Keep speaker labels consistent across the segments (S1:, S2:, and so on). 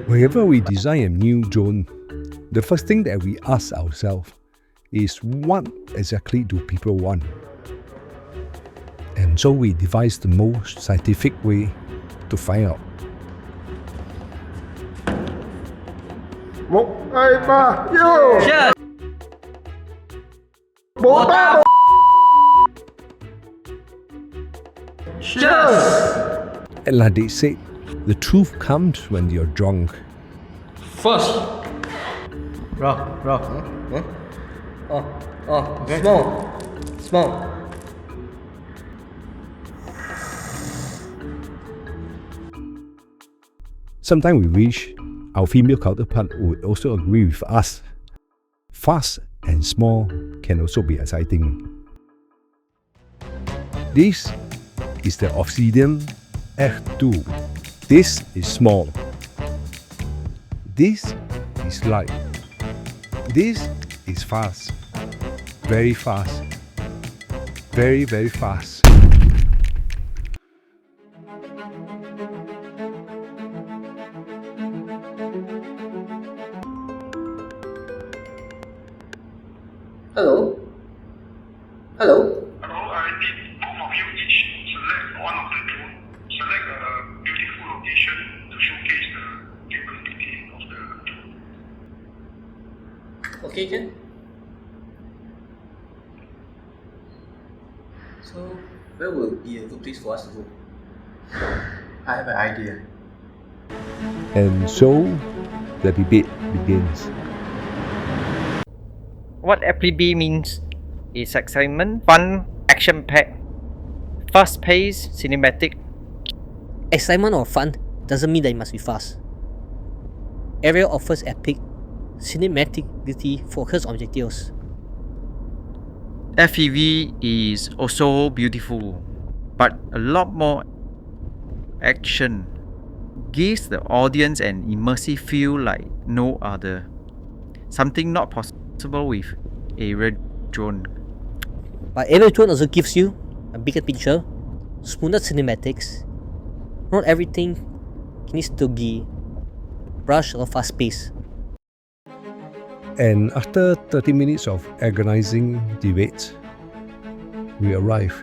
S1: Whenever we design a new drone, the first thing that we ask ourselves is what exactly do people want? And so we devise the most scientific way to find out.
S2: Cheers! Cheers!
S1: And like they say, the truth comes when you're drunk.
S2: First. Raw. Okay. Small.
S1: Sometimes we wish our female counterpart would also agree with us. Fast and small can also be exciting. This is the Obsidian F2. This is small. This is light. This is fast. Very fast. Very, very fast.
S2: Hello?
S3: I need both of you each select one of the drone. Select a beautiful location to showcase the capability of the drone.
S2: Okay, Jen. So, where will be a good place for us to go?
S4: I have an idea.
S1: And so the debate begins.
S5: What FPB means is excitement, fun, action-packed, fast-paced, cinematic.
S6: Excitement or fun doesn't mean that it must be fast. Aerial offers epic, cinematic beauty focused objectives.
S5: FPV is also beautiful, but a lot more action. Gives the audience an immersive feel like no other. Something not possible with aerial drone.
S6: But aerial drone also gives you a bigger picture, smoother cinematics. Not everything needs to be rushed or fast paced.
S1: And after 30 minutes of agonizing debate, we arrive.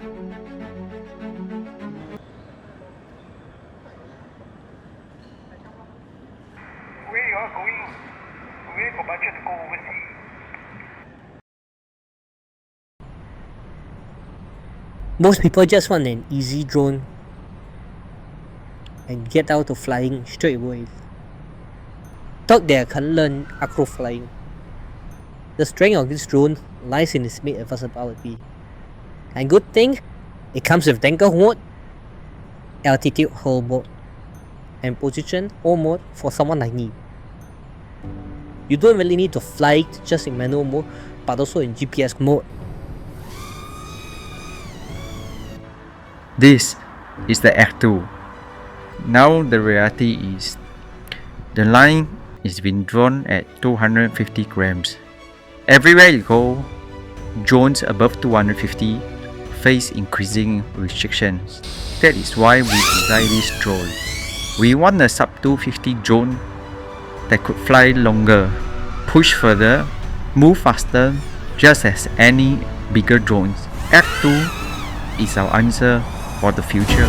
S3: Where you are going? Where for budget to go overseas?
S6: Most people just want an easy drone and get out to flying straight away. Thought they can learn acro flying. The strength of this drone lies in its mid versatility. And good thing, it comes with tanker mode, altitude hold mode, and position hold mode for someone like me. You don't really need to fly just in manual mode, but also in GPS mode.
S5: This is the F2. Now the reality is, the line is being drawn at 250 grams. Everywhere you go, drones above 250 face increasing restrictions. That is why we designed this drone. We want a sub-250 drone that could fly longer, push further, move faster, just as any bigger drones. F2 is our answer for the future.